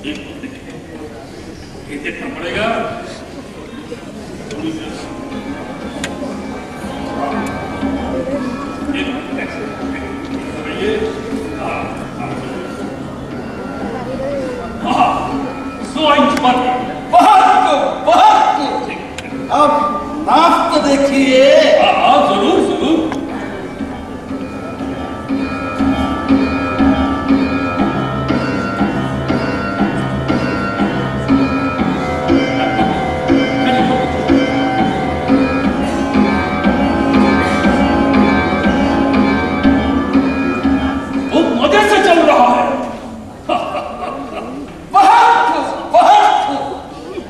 ये देखना पड़ेगा। अब नाप तो देखिए। जरूर जरूर।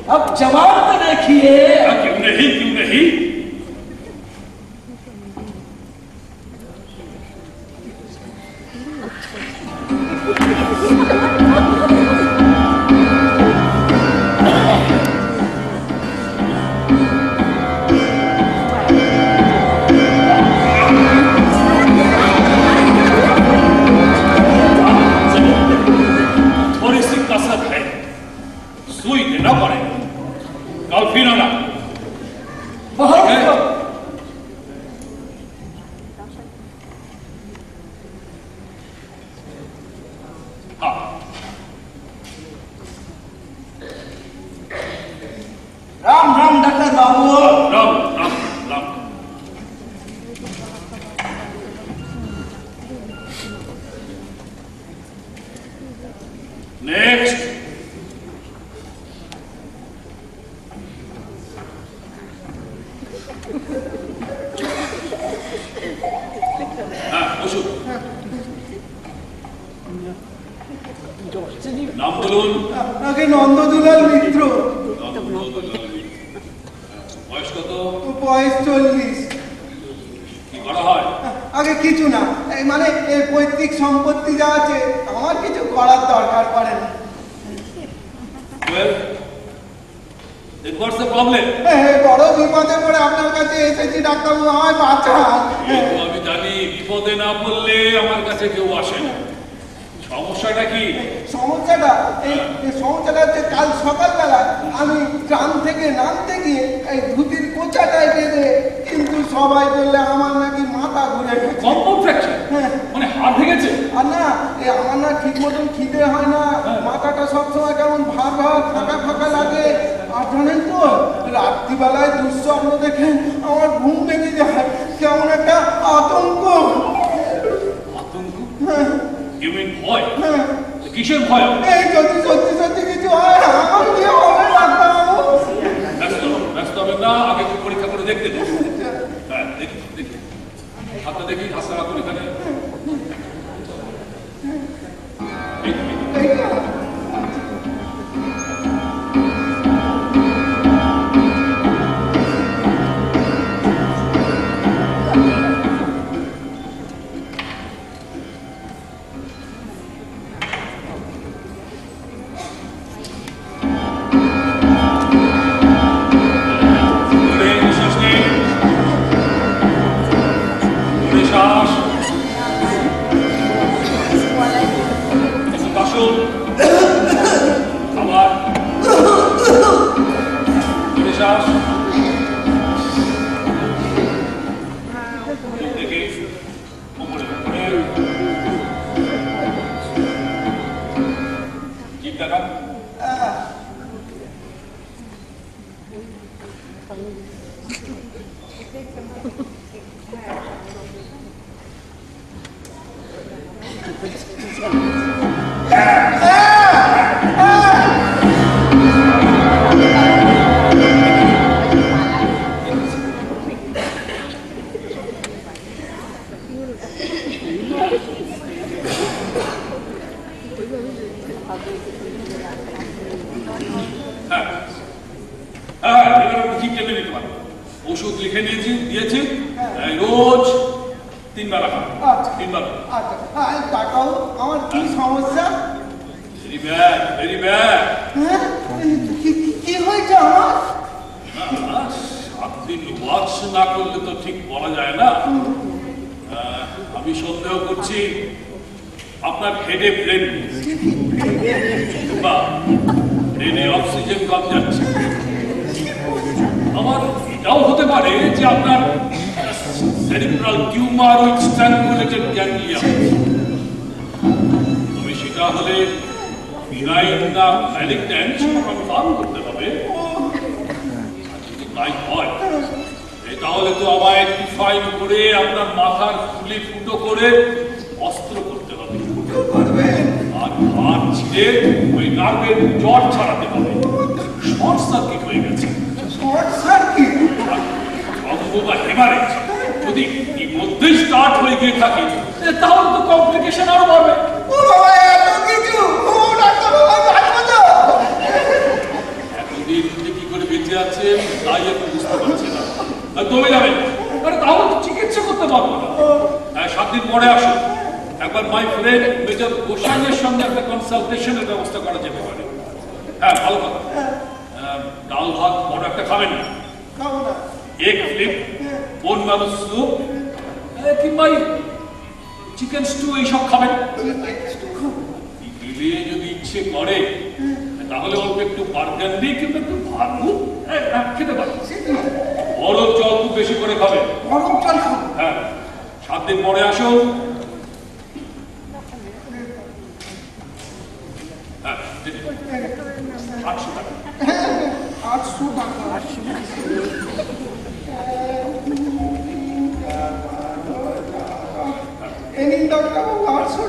अब जवाब तो देखिए। क्यों नहीं क्यों नहीं। थोड़ी सी कसर है, सुई देना पड़ेगा। कल फिर आना। बहुत हाँ। राम राम डॉक्टर बाबू। राम राम राम। नेक्स्ट। नाम बोलून। আগে নন্দদুলাল মিত্র। বয়স কত? বয়স 40। কি করা হয়? আগে কিছু না, এই মানে এই পৈতৃক সম্পত্তি যা আছে আমার কিছু করার দরকার পড়ে না। Well, what's the problem? বড় বিপদে পড়ে আপনার কাছে এসেছি ডাক্তারবাবু, আমায় বাঁচান। আমি জানি বিপদে না পড়লে আমার কাছে কেউ আসে না। সমস্যাটা কি? সমস্যাটা হচ্ছে কাল সকালবেলা আমি ট্রাম থেকে নামতে গিয়ে এই ধুতির কোচাটায় বেঁধে, কিন্তু সবাই বললে আমার নাকি মাথা ঘুরে গেছে। কম্পন ফ্র্যাকচার? মানে হাড় ভেঙেছে? আর না, আমার না ঠিক মতন খিদে হয় না, মাথাটা সবসময় কেমন ভার ভার ফাঁকা ফাঁকা লাগে। আর জানেন তো, রাত্রিবেলায় দুঃস্বপ্ন দেখে আমার ঘুম ভেঙে যায়, কেমন একটা আতঙ্ক। আতঙ্ক? You mean ভয়? কিসের ভয়? এই যদি সত্যি সত্যি কিছু হয় আমার কি হবে ডাক্তারবাবু? ব্যস্ত হবে না, আগে পরীক্ষা করে দেখতে দিন। হ্যাঁ দেখি দেখি, হাতটা দেখি, হাতটা রাখুন এখানে। ওষুধ লিখে নিয়েছি, দিয়েছি, রোজ 3 বেলা খাবো। 3 বেলা। আচ্ছা ডাক্তারবাবু, আমার কি সমস্যা? Very bad, very bad. কি হয়েছে আমার? 7 দিন ওয়াচ না করলে তো ঠিক বলা যায় না। আমি সন্দেহ করছি আপনার হেডে ব্রেন বা ব্রেনে অক্সিজেন কম যাচ্ছে। আমার এটাও হতে পারে যে আপনার সেরিব্রাল টিউমার উইথ স্ট্র্যাঙ্গুলেটেড গ্যাংলিয়া। তবে সেটা হলে বিনাইন না ম্যালিগন্যান্ট সেটা কনফার্ম করতে হবে। যদি তাই হয় তাহলে তো আমায় ডিফাইন করে আপনার মাথার ফুলি ফুটো করে অস্ত্র করতে হবে, আর হাত ছিঁড়ে ওই নার্ভের জ্বর ছাড়াতে হবে। শর্ট সার্কিট হয়ে গেছে। Short circuit? বা হেমারেজ যদি এই মধ্যেই স্টার্ট হয়ে গিয়ে থাকে তাহলে তো কমপ্লিকেশন আরো বাড়বে। এতদিন কি করে বেঁচে আছে তাই আমি বুঝতে পারছি না। দমে যাবেন তাহলে তো চিকিৎসা করতে পারবো না। 7 দিন পরে আসুন, একবার মাই ফ্রেন্ড মেজর গোসাইয়ের সঙ্গে একটা কনসালটেশনের ব্যবস্থা করা যেতে পারে। হ্যাঁ, ভালো কথা। ডাল ভাত বড় একটা খাবেন না, এগ ফ্লিপ, বোন মারু স্যুপ কিংবা চিকেন স্টু এইসব খাবেন। যদি ইচ্ছে করে তাহলে অল্প একটু বার্গান্ডি কিংবা একটু ভাত খেতে পারেন। বরফ জল খুব বেশি করে খাবেন। হ্যাঁ, 7 দিন পরে আসুন। হ্যাঁ, 800 টাকা। 800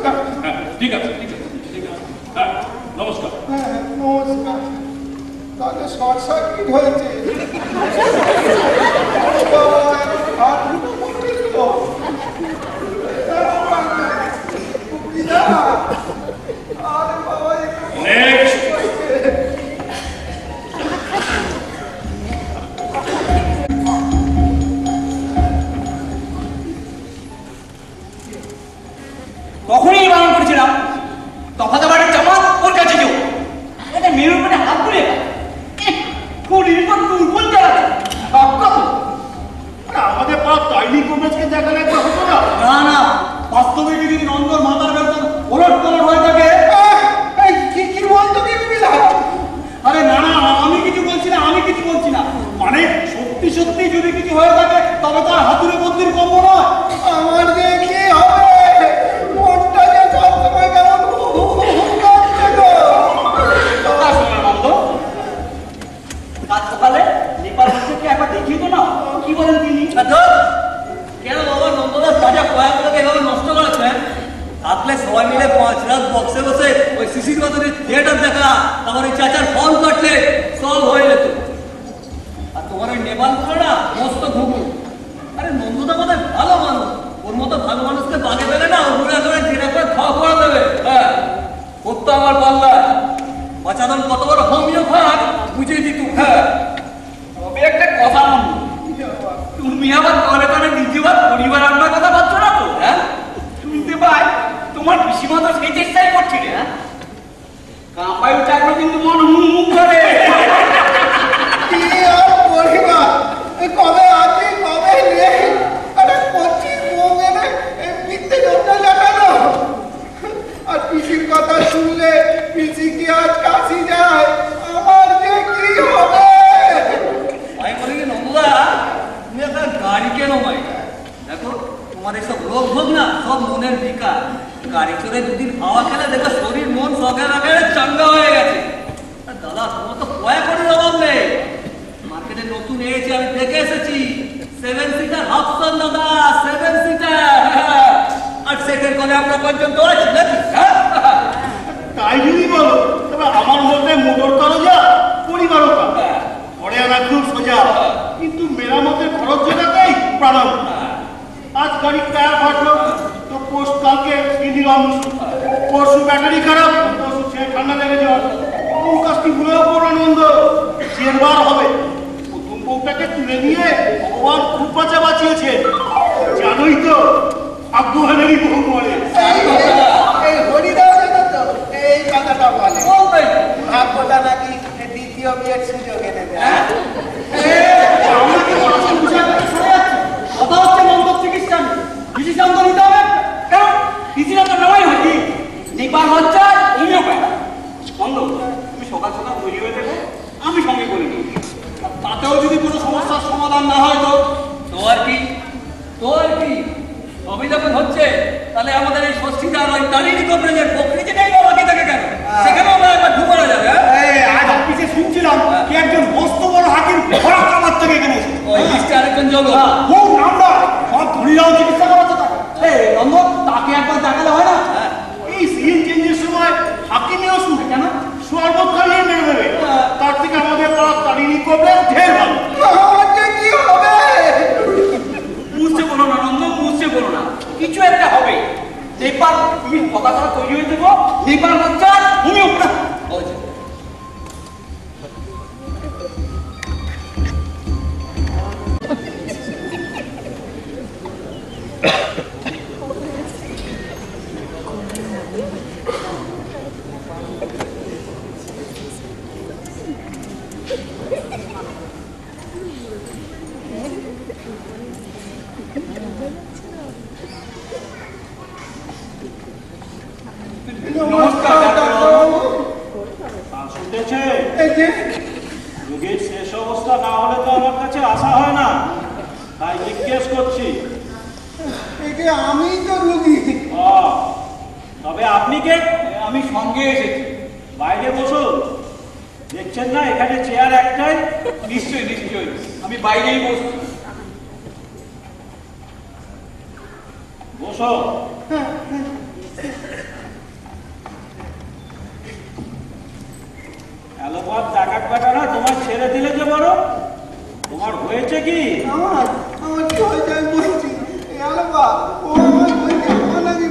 টাকা? ঠিক আছে, ঠিক আছে, ঠিক আছে। হ্যাঁ, নমস্কার। হ্যাঁ, নমস্কার। তাহলে শর্ট সার্কিট হয়েছে। তখনই বারণ করেছিলাম তফাতে বাড়ির জামাত ওর কাছে যেও, এটা মেয়ের উপরে হাত তুলে শরীর তো দুর্বল চালাতে আমাদের পাড়া তাইনি কমেজকে দেখালে একবার হতো না? না না, বাস্তবে যদি নন্দর মাথার বেতন ওলট পালট হয়ে থাকে। কি বলতো কি বিলা? আরে না না, আমি কিছু বলছি না, আমি কিছু বলছি না। মানে সত্যি সত্যি যদি কিছু হয়ে থাকে তবে তার হাতুড়ে বন্দির কম নয়। আমার যে কি হবে? মনটা যে সবসময় কেমন করছে গো। কাজ সকালে নেপাল হচ্ছে একবার দেখিয়ে তো না, কি বলেন তিনি? কেন বাবা নন্দদাস রাজা কয়েকগুলোকে এভাবে নষ্ট করেছে? থাকলে সবাই মিলে 5 রাত বক্সে বসে ওই শিশির বাদুরের থিয়েটার দেখা, তারপর ওই চাচার ফল কাটলে সলভ হয়ে যেত। আর তোমার ওই নেপাল গুলো না মস্ত ঘুঘু। আরে নন্দদা মানে ভালো মানুষ, ওর মতো ভালো মানুষকে বাগে পেলে না ওগুলো করে জেরা করে খাওয়া করে দেবে। হ্যাঁ, করতো আমার পাল্লা বাঁচাদন কত বড় হোমিও খান বুঝিয়ে দিত। হ্যাঁ, তবে একটা কথা বলবো, তুমি আবার করে করে নিজেবার পরিবার আপনার কথা ভাবছো না তো? হ্যাঁ, শুনতে পাই তোমার পিসিমা তো সেই চেষ্টাই করছিলে। হ্যাঁ, কাঁপাই চাকরি কিন্তু মন হুম করে। কি আর পরিবার, কবে আছে কবে নেই, আরে করছি মোমেনে মিথ্যে কথা লাগানো। আর পিসির কথা শুনলে পিসি কি আজ কাশি যায়, আমার যে কি হবে? আমি বলি কি নন্দদা, তুমি একটা গাড়ি কেন ভাই? দেখো তোমার এইসব রোগ ভোগ না সব মনের বিকার। গাড়ি চড়ে দুদিন হাওয়া খেলে দেখো শরীর মন সকের আকারে চাঙ্গা হয়ে গেছে। দাদা তোমার তো কয়া করে অভাব নেই। মার্কেটে নতুন এসেছি, আমি দেখে এসেছি 7 সিটার হাফসান দাদা, 7 সিটার। আর সেটের করে আমরা পর্যন্ত আছি নাকি? তাই যদি বলো তবে আমার মধ্যে মোটর খরচা পরিবারতা পরে আনা খুব সোজা, কিন্তু মেরামতের খরচ যেটাতেই প্রাণাম। আজ গাড়ির টায়ার ফাটলো তো পোস্ট কালকে দিলাম, পরশু ব্যাটারি খারাপ, পরশু সে ঠান্ডা লেগে যাওয়ার কোন কাজটি ভুলেও পড়ো আনন্দ জেরবার হবে। প্রথম বউটাকে তুলে নিয়ে ভগবান খুব বাঁচা বাঁচিয়েছে। জানোই তো আব্দু হানেরই বহু বলে এই হরিদাও জানো তো এই কথাটা বলে ভাগ্যটা নাকি দ্বিতীয় বিয়ের সুযোগ এনে দেয়। কথা হচ্ছে মন্ত্র চিকিৎসা, ডিসিশন তো নিতে হবে। কেন ডিসিশন তো নেওয়াই হয়নি। নিপার হচ্ছে হোমিওপ্যাথ। স্কন্দ, তুমি সকাল সকাল তৈরি হয়ে দেবে, আমি সঙ্গে করে নিই। তাতেও যদি কোনো সমস্যার সমাধান না হয় তো তোর কি সবই যখন হচ্ছে, তাহলে আমাদের এই ষষ্ঠীদার ওই তারিণী কবরেজের প্রকৃতিটাই বা বাকি থাকে কেন? সেখানেও আমরা একবার ঢুকানো যাবে। আজ অফিসে শুনছিলাম কি একজন মস্ত বড় হাকিম খরাক খাবার থেকে এখানে এসেছে। ওই লিস্টে আরেকজন যোগ। খুব নামডা, সব ধনীরাও চিকিৎসা করাচ্ছে তাকে। নন্দন, তাকে একবার দেখালে হয় না? এই সিজন চেঞ্জের সময় হাকিমেও শুনে কেন? শরবত খাইয়ে মেরে দেবে। তার থেকে আমাদের পাড়ার তারিণী করবে ঢের ভালো। আমাকে কি হবে? মুছছে বলো না নন্দ, মুছছে বলো না, কিছু একটা হবে। নিপার তুমি সকাল সকাল তৈরি হয়ে দেবো, নিপার হচ্ছে হোমিওপ্যাথ। নমস্কার ডাক্তারবাবু। শুনেছে এই যে রোগীর শেষ অবস্থা না হলে তো আমার কাছে আসা হয় না, তাই জিজ্ঞেস করছি। এই যে আমিই তো রুগী। তবে আপনি কে? আমি সঙ্গে এসেছি। বাইরে বসুন, দেখছেন না এখানে চেয়ার একটাই। নিশ্চয়ই নিশ্চয়ই, আমি বাইরেই বসছি। বসো। অ্যালোপাথ ডাকাত বেটারা তোমার ছেড়ে দিলে যে বড়, তোমার হয়েছে কি? আমার কি হয়েছে আমি বলছি। আলোবা, ও আমার বলছে আমার নাকি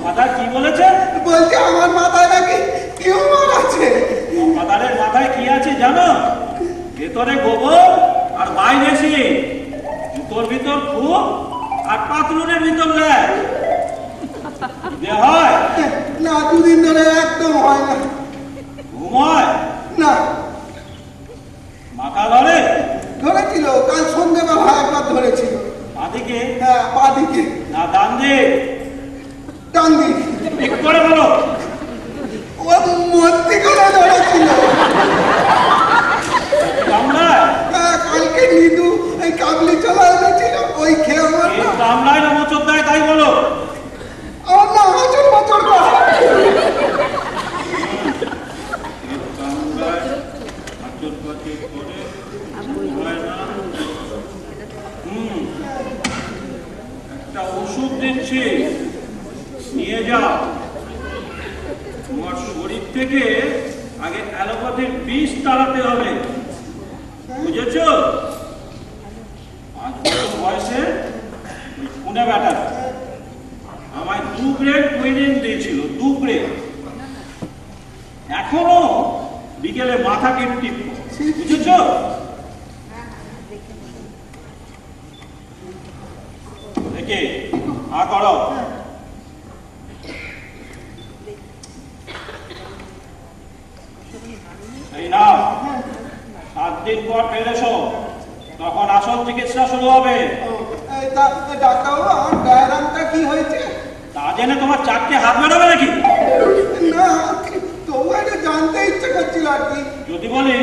মাথায় কি বলেছে? বলছে আমার মাথায় নাকি টিউমার আছে। মাথার মাথায় কি আছে জানো? ভেতরে গোবর আর বাইরে শীত, জুতোর ভিতর খুব আর পাতলুনের ভিতর ল্যাব। হয় না, দুদিন ধরে একদম হয় না। ঘুমায় না, মাথা ধরে? ধরেছিল কাল সন্ধ্যেবেলা একবার ধরেছিল। বাঁদিকে হ্যাঁ, বাদিকে। না ডান দিক? ডান দিক। ঠিক করে বলো। ও মধ্যিখানে ধরেছিল। কামড়ায়? হ্যাঁ, কালকে নিদু এই কাবলি চলা এনেছিল, ওই খেয়ে আমার এই কামড়ায় না মোচড় দেয় তাই বলো। আমার না আচর বচর করে। একটা ওষুধ দিচ্ছি, নিয়ে যাও। তোমার শরীর থেকে আগে অ্যালোপ্যাথির বিষ তাড়াতে হবে, বুঝেছ? 5 বছর বয়সে পুনে বেটা আমায় 2 গ্রেড কুইনিন দিয়েছিল, 2 গ্রেড। এখনো বিকেলে মাথা কেটে, বুঝেছ? দেখে আ করো। এই না, 7 দিন পর ফের এসো, তখন আসল চিকিৎসা শুরু হবে। ডাক্তারবাবু, আমার ডায়রামটা কি হয়েছে? তা জেনে তোমার 4টে হাত বেরোবে নাকি? না, তবু এটা জানতে ইচ্ছে করছিল আর কি। যদি বলি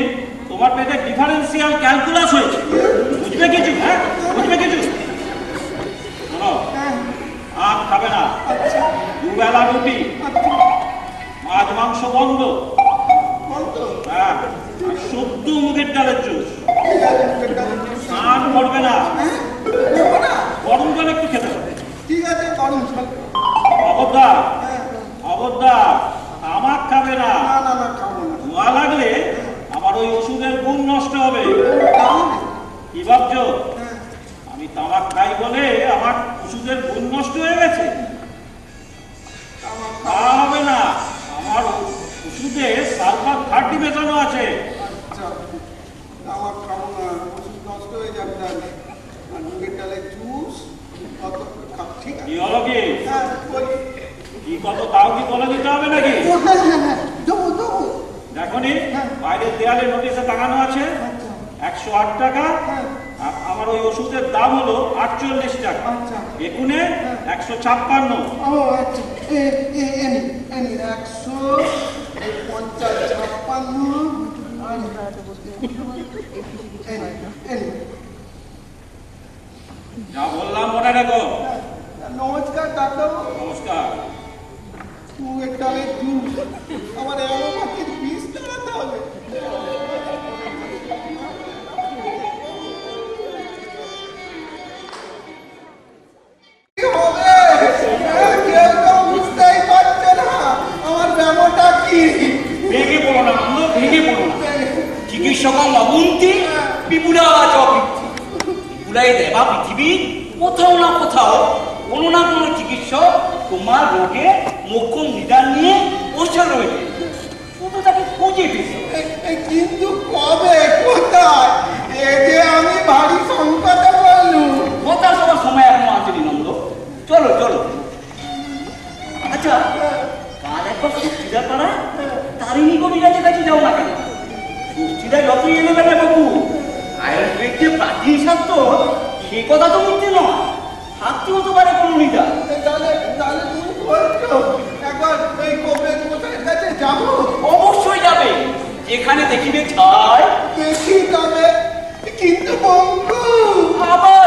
তোমার পেটে ডিফারেন্সিয়াল ক্যালকুলাস হয়েছে, বুঝবে কিছু? হ্যাঁ, বুঝবে কিছু? শোনো, আখ খাবে না, আচ্ছা, 2 বেলা রুটি, মাছ মাংস বন্ধ, বলতো হ্যাঁ, আর শুদ্ধ মুগের ডালের জুস। ঠিক আছে, পেটটা একটু স্নান করবে না, হ্যাঁ, করবো না? গরম জল একটু খেতে হবে। ঠিক আছে, গরম জল। খবরদার, হ্যাঁ, খবরদার, তামাক খাবে না। না না না, খাবো না। ধোঁয়া লাগলে আমার ওই ওষুধের গুণ নষ্ট হবে। তাহলে? কি ভাবছো হ্যাঁ, আমি তামাক খাই বলে আমার ওষুধের গুণ নষ্ট হয়ে গেছে? আমার তা হবে না, আমার ওষুধে সালফার 30 মেশানো আছে। আচ্ছা, আমার খাবো না, ওষুধ নষ্ট হয়ে যাবে তাহলে। আর মুগের ডালের জুস কত ঠিক আছে? কি হলো কি? হ্যাঁ, বলি। কি কত তাও কি বলে দিতে হবে নাকি? ও, হ্যাঁ হ্যাঁ হ্যাঁ, দেবো দেবো। দেখনি হ্যাঁ। বাইরের দেয়ালে নোটিশে টাঙানো আছে আচ্ছা, 108 টাকা হ্যাঁ। আমার ওই ওষুধের দাম হলো 48 টাকা। আচ্ছা। একুনে 156। ও আচ্ছা, এনি 150, 56 আর এনি। যা বললাম মনে রাখো। নমস্কার ডাক্তারবাবু। নমস্কার। তুই একটা জুস আমার অ্যালোপ্যাথির বিষ চালাতে হবে। কি হবে? কেউ তো বুঝতেই পারছে না আমার ব্যামোটা কি। ভেঙে পড়ো না আনন্দ, ভেঙে পড়ো না। চিকিৎসক অবন্তি বিপুলা চকৃতি বিপুলাই দেবা পৃথিবীর কোথাও না কোথাও কোনো না কোনো চিকিৎসক তোমার রোগে মোক্ষম নিদান নিয়ে বসে রয়েছে, শুধু তাকে খুঁজে পেয়েছে। কিন্তু কবে, কোথায়? এ যে আমি ভারী সংকটে পড়লুম। কথা সবার সময় এখনো আসেনি নন্দ। চলো চলো। আচ্ছা, কাল একবার সুস্থিদার পাড়া তারিণী কবিরাজের কাছে যাও না কেন? সুস্থিদা যতই এলো না বাবু, আয়ুর্বেদ যে প্রাচীন শাস্ত্র সে কথা তো মিথ্যে নয়, থাকতে হতে পারে কোনো নিদা। তাহলে তুমি বলছো একবার এই কবিরাজ মশাইয়ের কাছে যাবো? অবশ্যই যাবে, যেখানে দেখিবে ছাই। দেখি তবে, কিন্তু বঙ্কু আবার